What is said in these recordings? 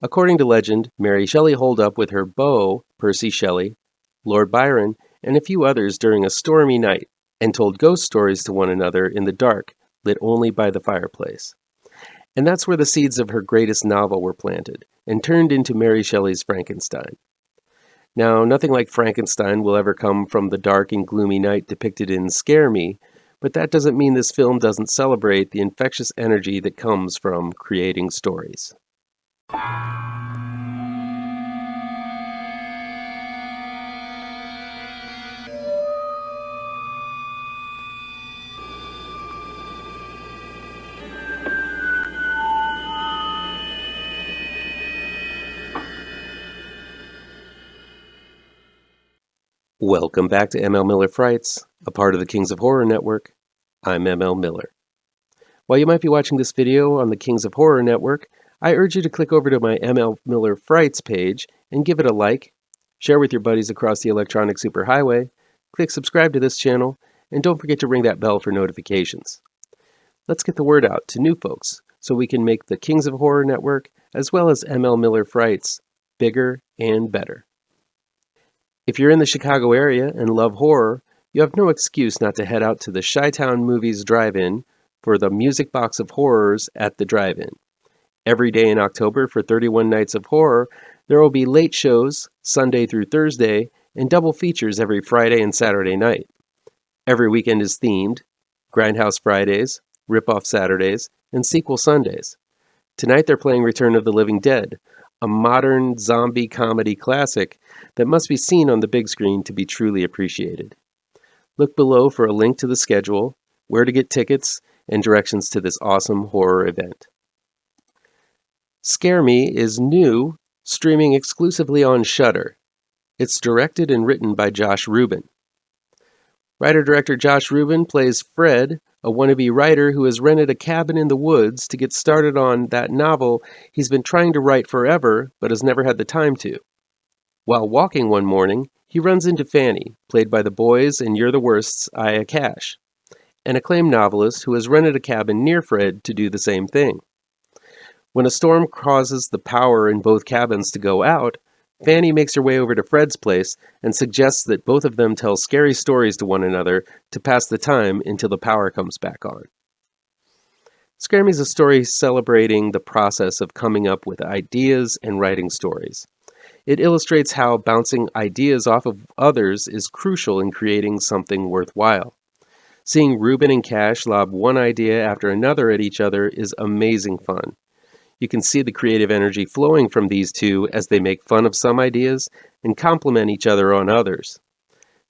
According to legend, Mary Shelley holed up with her beau, Percy Shelley, Lord Byron, and a few others during a stormy night, and told ghost stories to one another in the dark, lit only by the fireplace. And that's where the seeds of her greatest novel were planted, and turned into Mary Shelley's Frankenstein. Now, nothing like Frankenstein will ever come from the dark and gloomy night depicted in Scare Me, but that doesn't mean this film doesn't celebrate the infectious energy that comes from creating stories. Welcome back to ML Miller Frights, a part of the Kings of Horror Network. I'm ML Miller. While you might be watching this video on the Kings of Horror Network, I urge you to click over to my ML Miller Frights page and give it a like, share with your buddies across the electronic superhighway, click subscribe to this channel, and don't forget to ring that bell for notifications. Let's get the word out to new folks so we can make the Kings of Horror Network, as well as ML Miller Frights, bigger and better. If you're in the Chicago area and love horror, you have no excuse not to head out to the Chi-Town Movies Drive-In for the Music Box of Horrors at the Drive-In. Every day in October for 31 Nights of Horror, there will be late shows, Sunday through Thursday, and double features every Friday and Saturday night. Every weekend is themed: Grindhouse Fridays, Rip-Off Saturdays, and Sequel Sundays. Tonight they're playing Return of the Living Dead, a modern zombie comedy classic that must be seen on the big screen to be truly appreciated. Look below for a link to the schedule, where to get tickets, and directions to this awesome horror event. Scare Me is new, streaming exclusively on Shudder. It's directed and written by Josh Ruben. Writer-director Josh Ruben plays Fred, a wannabe writer who has rented a cabin in the woods to get started on that novel he's been trying to write forever but has never had the time to. While walking one morning, he runs into Fanny, played by The Boys and You're the Worst's Aya Cash, an acclaimed novelist who has rented a cabin near Fred to do the same thing. When a storm causes the power in both cabins to go out, Fanny makes her way over to Fred's place and suggests that both of them tell scary stories to one another to pass the time until the power comes back on. Scare Me is a story celebrating the process of coming up with ideas and writing stories. It illustrates how bouncing ideas off of others is crucial in creating something worthwhile. Seeing Ruben and Cash lob one idea after another at each other is amazing fun. You can see the creative energy flowing from these two as they make fun of some ideas and compliment each other on others.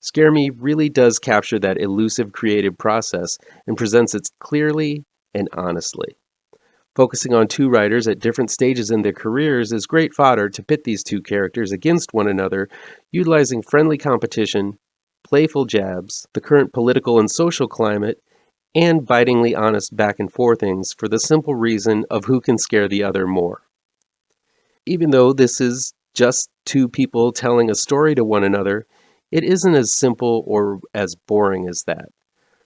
Scare Me really does capture that elusive creative process and presents it clearly and honestly. Focusing on two writers at different stages in their careers is great fodder to pit these two characters against one another, utilizing friendly competition, playful jabs, the current political and social climate, and bitingly honest back-and-forthings for the simple reason of who can scare the other more. Even though this is just two people telling a story to one another, it isn't as simple or as boring as that.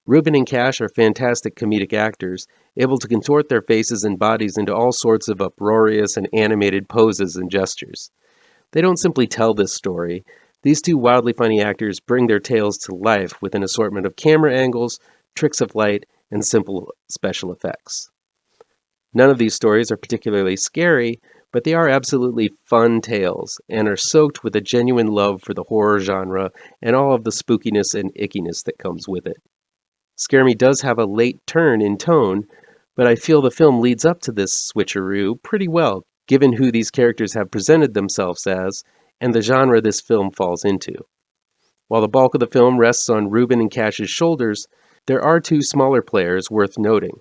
Ruben and Cash are fantastic comedic actors, able to contort their faces and bodies into all sorts of uproarious and animated poses and gestures. They don't simply tell this story. These two wildly funny actors bring their tales to life with an assortment of camera angles, tricks of light, and simple special effects. None of these stories are particularly scary, but they are absolutely fun tales and are soaked with a genuine love for the horror genre and all of the spookiness and ickiness that comes with it. Scare Me does have a late turn in tone, but I feel the film leads up to this switcheroo pretty well, given who these characters have presented themselves as and the genre this film falls into. While the bulk of the film rests on Ruben and Cash's shoulders, there are two smaller players worth noting.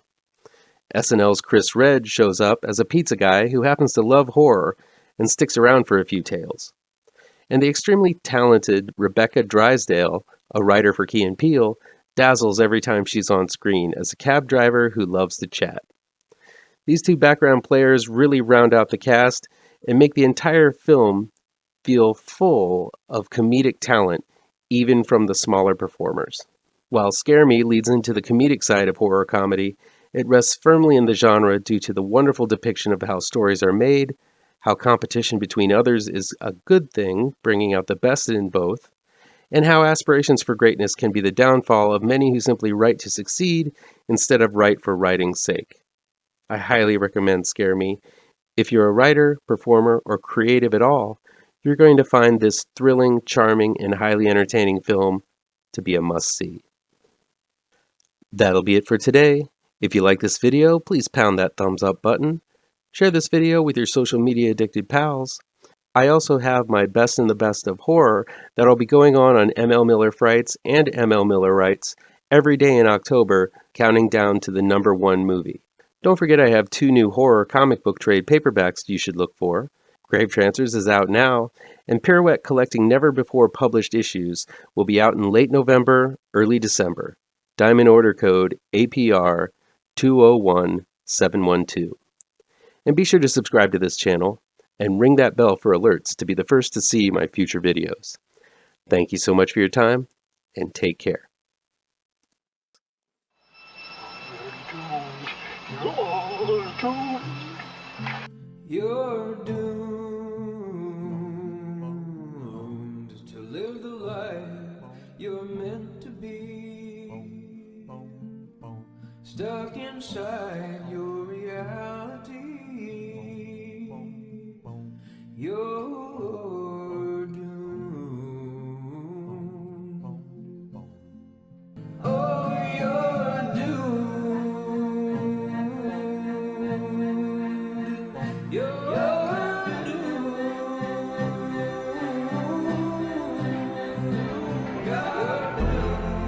SNL's Chris Redd shows up as a pizza guy who happens to love horror and sticks around for a few tales. And the extremely talented Rebecca Drysdale, a writer for Key & Peele, dazzles every time she's on screen as a cab driver who loves to chat. These two background players really round out the cast and make the entire film feel full of comedic talent, even from the smaller performers. While Scare Me leads into the comedic side of horror comedy, it rests firmly in the genre due to the wonderful depiction of how stories are made, how competition between others is a good thing, bringing out the best in both, and how aspirations for greatness can be the downfall of many who simply write to succeed instead of write for writing's sake. I highly recommend Scare Me. If you're a writer, performer, or creative at all, you're going to find this thrilling, charming, and highly entertaining film to be a must-see. That'll be it for today. If you like this video, please pound that thumbs up button. Share this video with your social media addicted pals. I also have my best and the best of horror that'll be going on ML Miller Frights and ML Miller Writes every day in October, counting down to the #1 movie. Don't forget I have 2 new horror comic book trade paperbacks you should look for. GRAVETRANCERS is out now, and Pirouette collecting never-before-published issues will be out in late November, early December. Diamond order code APR 201712. And be sure to subscribe to this channel and ring that bell for alerts to be the first to see my future videos. Thank you so much for your time, and take care. You're doomed to live the life you're meant to be, stuck inside your reality. You're doomed. Oh, you're doomed. You're doomed. You're doomed.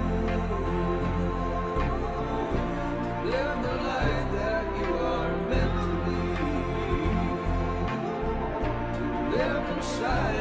Live the life that you are meant to be. Live inside.